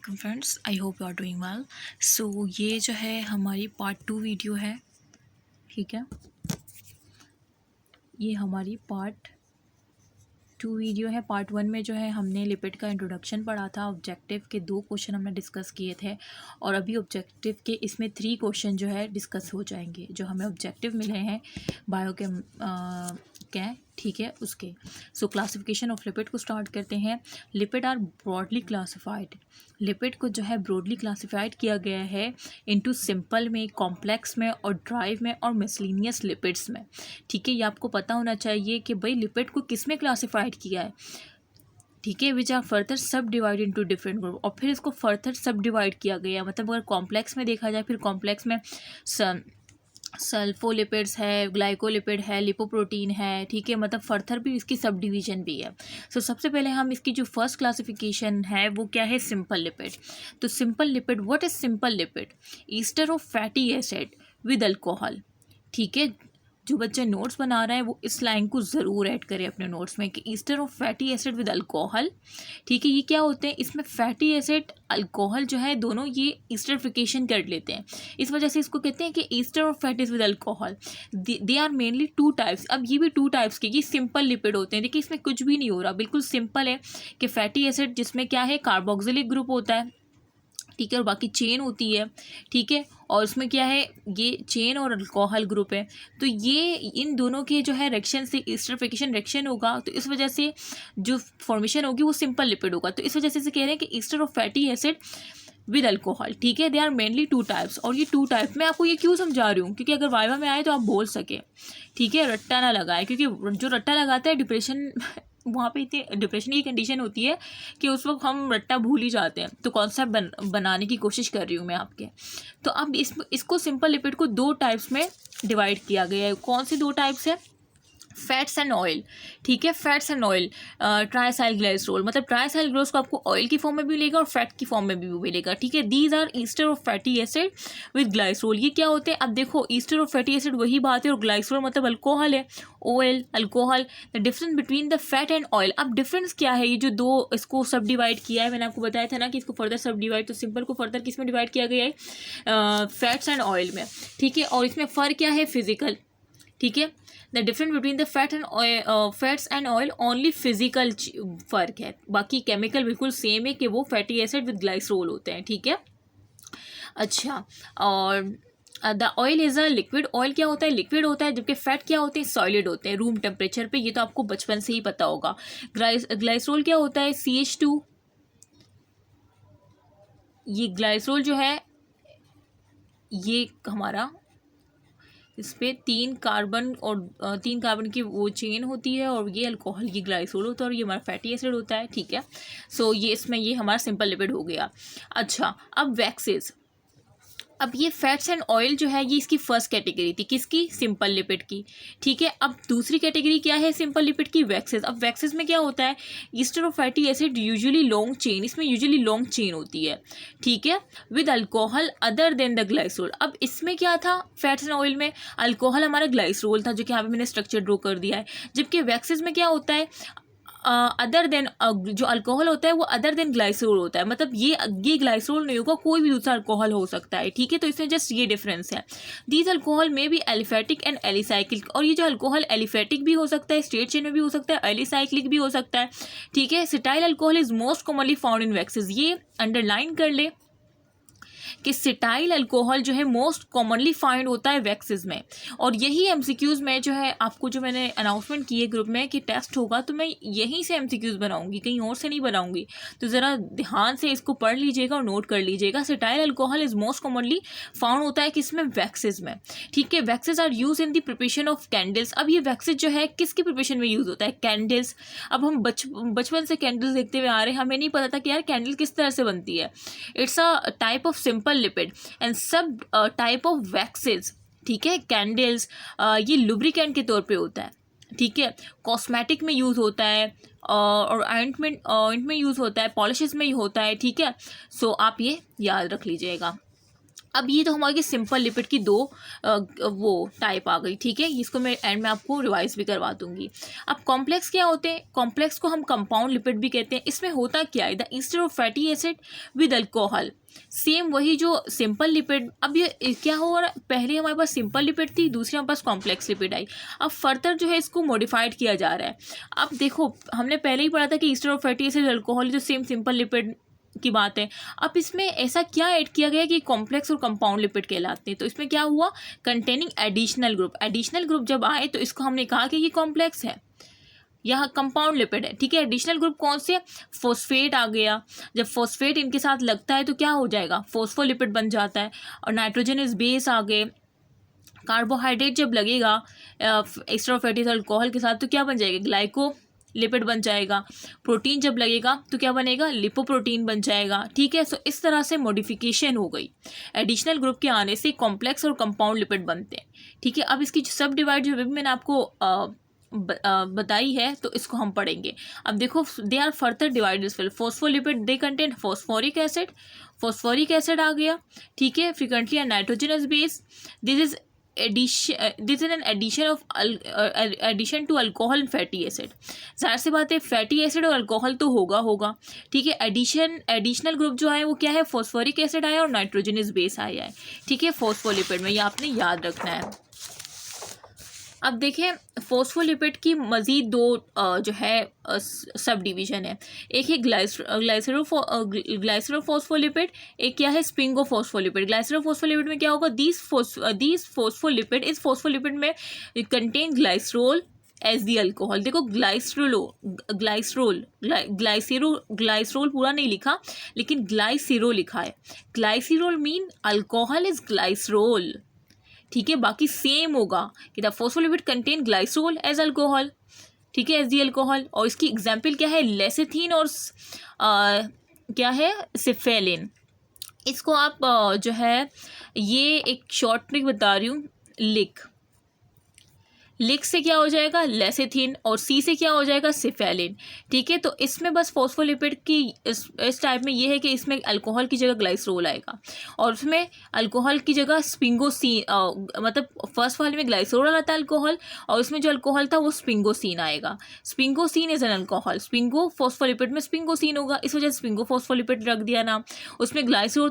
वालेकुम friends, I hope you are doing well. So ये जो है हमारी पार्ट 2 वीडियो है, ठीक है। ये हमारी पार्ट 2 वीडियो है। पार्ट 1 में जो है हमने लिपिड का इंट्रोडक्शन पढ़ा था। ऑब्जेक्टिव के 2 क्वेश्चन हमने डिस्कस किए थे और अभी ऑब्जेक्टिव के इसमें 3 क्वेश्चन जो है डिस्कस हो जाएंगे, जो हमें ऑब्जेक्टिव मिले हैं बायो के क्या, ठीक है, उसके। सो क्लासिफिकेशन ऑफ लिपिड को स्टार्ट करते हैं। Lipid are broadly classified. Lipid को जो है ब्रॉडली क्लासिफाइड किया गया है इनटू सिंपल में, कॉम्प्लेक्स में और ड्राइव में और मिसलिनियस लिपिड्स में, ठीक है। ये आपको पता होना चाहिए कि भाई लिपिड को किस में क्लासिफाइड किया है, ठीक है, विच आर फर्दर सब डिवाइड इनटू डिफरेंट ग्रुप। और फिर इसको फर्दर सब डिवाइड किया गया, मतलब अगर कॉम्प्लेक्स में देखा जाए, फिर कॉम्प्लेक्स में सल्फोलिपिड्स है, ग्लाइकोलिपिड है, लिपोप्रोटीन है, ठीक है, मतलब फर्दर भी इसकी सब डिवीजन भी है। सो सबसे पहले हम इसकी जो फर्स्ट क्लासिफिकेशन है वो क्या है, सिंपल लिपिड। तो simple lipid, what is simple lipid? Easter of fatty acid with alcohol, ठीक है। जो बच्चे नोट्स बना रहे हैं वो इस लाइन को ज़रूर ऐड करें अपने नोट्स में कि ester of fatty acid with alcohol, ठीक है। ये क्या होते हैं, इसमें फैटी एसिड अल्कोहल जो है दोनों ये ईस्टरिफिकेशन कर लेते हैं, इस वजह से इसको कहते हैं कि ester of fatty with alcohol. They are mainly 2 types. अब ये भी 2 टाइप्स के, ये सिंपल लिपिड होते हैं। देखिए इसमें कुछ भी नहीं हो रहा, बिल्कुल सिंपल है कि फैटी एसिड जिसमें क्या है, कार्बोक्सिलिक ग्रुप होता है, ठीक है, और बाकी चेन होती है, ठीक है, और उसमें क्या है, ये चेन और अल्कोहल ग्रुप है। तो ये इन दोनों के जो है रिएक्शन से ईस्टरिफिकेशन रिएक्शन होगा, तो इस वजह से जो फॉर्मेशन होगी वो सिंपल लिपिड होगा। तो इस वजह से कह रहे हैं कि ester of fatty acid with alcohol, ठीक है। They are mainly 2 types. और ये 2 टाइप मैं आपको ये क्यों समझा रही हूँ, क्योंकि अगर वाइवा में आए तो आप बोल सके, ठीक है, रट्टा ना लगाए, क्योंकि जो रट्टा लगाता है डिप्रेशन वहाँ पे इतनी डिप्रेशन की कंडीशन होती है कि उस वक्त हम रट्टा भूल ही जाते हैं। तो कॉन्सेप्ट बनाने की कोशिश कर रही हूँ मैं आपके। तो अब इसको सिंपल लिपिड को 2 टाइप्स में डिवाइड किया गया है। कौन सी 2 टाइप्स है? फैट्स एंड ऑयल, ठीक है, fats and oil. Triacyl glycerol, मतलब ट्राइसाइल ग्लाइसरोल को आपको ऑयल की फॉर्म में भी मिलेगा और फैट की फॉर्म में भी मिलेगा, ठीक है। These are ester of fatty acid with glycerol. ये क्या होते हैं, अब देखो ईस्टर ऑफ फैटी एसिड वही बात है और ग्लाइसरोल मतलब अल्कोहल है, oil alcohol. The difference between the fat and oil, अब डिफरेंस क्या है, ये जो 2 इसको सब डिवाइड किया है, मैंने आपको बताया था ना कि इसको फर्दर सब डिवाइड, तो सिंपल को फर्दर किस में डिवाइड किया गया है, फैट्स एंड ऑयल में, ठीक है। और इसमें फ़र्क क्या है, फिजिकल, ठीक है। The difference between the fats and oil only physical फ़र्क है, बाकी केमिकल बिल्कुल सेम है कि वो फैटी एसिड विद ग्लाइसरोल होते हैं, ठीक है। अच्छा, और the oil is a liquid. Oil क्या होता है, लिक्विड होता है, जबकि फैट क्या होते हैं, सॉलिड होते हैं रूम टेम्परेचर पे। ये तो आपको बचपन से ही पता होगा। ग्लाइसरोल क्या होता है, CH2। ये ग्लाइसरोल जो है ये हमारा, इस पे 3 कार्बन और 3 कार्बन की वो चेन होती है और ये अल्कोहल की ग्लाइसोल होता है और ये हमारा फैटी एसिड होता है, ठीक है। सो ये इसमें ये हमारा सिंपल लिपिड हो गया। अच्छा, अब वैक्सेस। अब ये फैट्स एंड ऑयल जो है ये इसकी फर्स्ट कैटेगरी थी, किसकी, सिंपल लिपिड की, ठीक है। अब दूसरी कैटेगरी क्या है सिंपल लिपिड की, वैक्सेस। अब वैक्सेस में क्या होता है, Easter of fatty acid usually long chain, इसमें यूजुअली लॉन्ग चेन होती है, ठीक है, with alcohol other than the glycerol. अब इसमें क्या था, फैट्स एंड ऑयल में अल्कोहल हमारा ग्लाइसरोल था, जो कि यहाँ पे मैंने स्ट्रक्चर ड्रॉ कर दिया है। जबकि वैक्सेस में क्या होता है, अदर देन जो अल्कोहल होता है वो अदर देन ग्लाइसरोल होता है, मतलब ये ग्लाइसरोल नहीं होगा, कोई भी दूसरा अल्कोहल हो सकता है, ठीक है। तो इसमें जस्ट ये डिफरेंस है। दीज अल्कोहल में भी एलिफेटिक एंड एलिसाइक्लिक, और ये जो अल्कोहल एलिफेटिक भी हो सकता है, स्ट्रेट चेन में भी हो सकता है, एलिसाइक्लिक भी हो सकता है, ठीक है। Cetyl alcohol is most commonly found in waxes. ये अंडरलाइन कर ले कि सिटाइल अल्कोहल जो है मोस्ट कॉमनली फाइंड होता है वैक्सेस में। और यही एमसीक्यूज़ में जो है आपको, जो मैंने अनाउंसमेंट की है ग्रुप में कि टेस्ट होगा, तो मैं यहीं से एमसीक्यूज़ बनाऊंगी, कहीं और से नहीं बनाऊंगी। तो ज़रा ध्यान से इसको पढ़ लीजिएगा और नोट कर लीजिएगा। Cetyl alcohol is most commonly found होता है किसमें, वैक्सेस में, ठीक है। Waxes are use in the preparation of candles. अब ये वैक्सेस जो है किसकी प्रिपरेशन में यूज़ होता है, कैंडल्स। अब हम बचपन से कैंडल्स देखते हुए आ रहे हैं, हमें नहीं पता था कि यार कैंडल किस तरह से बनती है। It's a type of simple lipid and सब टाइप ऑफ वैक्सेस, ठीक है। कैंडल्स ये लुब्रिकेंट के तौर पे होता है, ठीक है। कॉस्मेटिक में यूज़ होता है और ऑइंटमेंट में यूज़ होता है, पॉलिशेस में ही होता है, ठीक है। सो आप ये याद रख लीजिएगा। अब ये तो हमारे सिंपल लिपिड की दो वो टाइप आ गई, ठीक है। इसको मैं एंड में आपको रिवाइज भी करवा दूंगी। अब कॉम्प्लेक्स क्या होते हैं? कॉम्प्लेक्स को हम कंपाउंड लिपिड भी कहते हैं। इसमें होता क्या है, the instead of fatty acid with alcohol, same वही जो सिंपल लिपिड। अब ये क्या हो रहा है, पहले हमारे पास सिंपल लिपिड थी, दूसरी हमारे पास कॉम्प्लेक्स लिपिड आई। अब फर्दर जो है इसको मॉडिफाइड किया जा रहा है। अब देखो हमने पहले ही पढ़ा था कि instead of fatty acid alcohol जो सेम सिंपल लिपिड की बात है। अब इसमें ऐसा क्या ऐड किया गया कि कॉम्प्लेक्स और कंपाउंड लिपिड कहलाते हैं। तो इसमें क्या हुआ, containing additional group. Additional group जब आए तो इसको हमने कहा कि ये कॉम्प्लेक्स है, यहाँ कंपाउंड लिपिड है, ठीक है। एडिशनल ग्रुप कौन से, फॉस्फेट आ गया। जब फॉस्फेट इनके साथ लगता है तो क्या हो जाएगा, फॉस्फोलिपिड बन जाता है। और नाइट्रोजनस बेस आ गए। कार्बोहाइड्रेट जब लगेगा एक्स्ट्रा फैटी एसिड अल्कोहल के साथ तो क्या बन जाएगा, ग्लाइको लिपिड बन जाएगा। प्रोटीन जब लगेगा तो क्या बनेगा, लिपोप्रोटीन बन जाएगा, ठीक है। सो इस तरह से मॉडिफिकेशन हो गई। एडिशनल ग्रुप के आने से कॉम्प्लेक्स और कंपाउंड लिपिड बनते हैं, ठीक है। अब इसकी सब डिवाइड जो भी मैंने आपको बताई है तो इसको हम पढ़ेंगे। अब देखो, they are further divided as well. Phospholipid they contain phosphoric acid, phosphoric acid आ गया, ठीक है। Frequently a nitrogenous base, this is an addition to alcohol and fatty acid. जाहिर सी बात है फैटी एसिड और अल्कोहल तो होगा, ठीक है। एडिशनल ग्रुप जो है वो क्या है, फॉस्फोरिक एसिड आया और नाइट्रोजनस बेस आया है, ठीक है, फॉस्फोलिपिड में। ये आपने याद रखना है। अब देखें फॉस्फोलिपिड की मज़ीद दो जो है सब डिवीज़न है। एक है ग्लाइसरोफॉस्फोलिपिड, एक क्या है, स्पिंगोफॉस्फोलिपिड। ग्लाइसरोफॉस्फोलिपिड में क्या होगा, दीज फॉस्फोलिपिड, इस फॉस्फोलिपिड में contain glycerol as the alcohol. देखो ग्लाइसरोल पूरा नहीं लिखा लेकिन ग्लाइसिरो लिखा है। Glycerol mean alcohol is glycerol, ठीक है। बाकी सेम होगा कि the phospholipid contain glycerol as alcohol, ठीक है, एज दी अल्कोहल। और इसकी एग्जाम्पल क्या है, लेसिथीन और क्या है, सिफेलिन। इसको आप जो है ये एक शॉर्ट ट्रिक बता रही हूँ, लिक से क्या हो जाएगा, लेसिथिन, और सी से क्या हो जाएगा, सिफेलिन, ठीक है। तो इसमें बस फॉस्फोलिपिड की इस टाइप में ये है कि इसमें अल्कोहल की जगह ग्लाइसरोल आएगा और उसमें अल्कोहल की जगह स्पिंगोसीन, मतलब फर्स्ट वाले में ग्लाइसरोल आता है अल्कोहल और उसमें जो अल्कोहल था वो स्पिंगोसीन आएगा। स्पिंगोसीन इज एन अल्कोहल, स्पिंगो फॉस्फोलिपिड में स्पिंगोसीन होगा, इस वजह से स्पिंगो फॉस्फोलिपिड रख दिया नाम। उसमें ग्लाइसरोल था,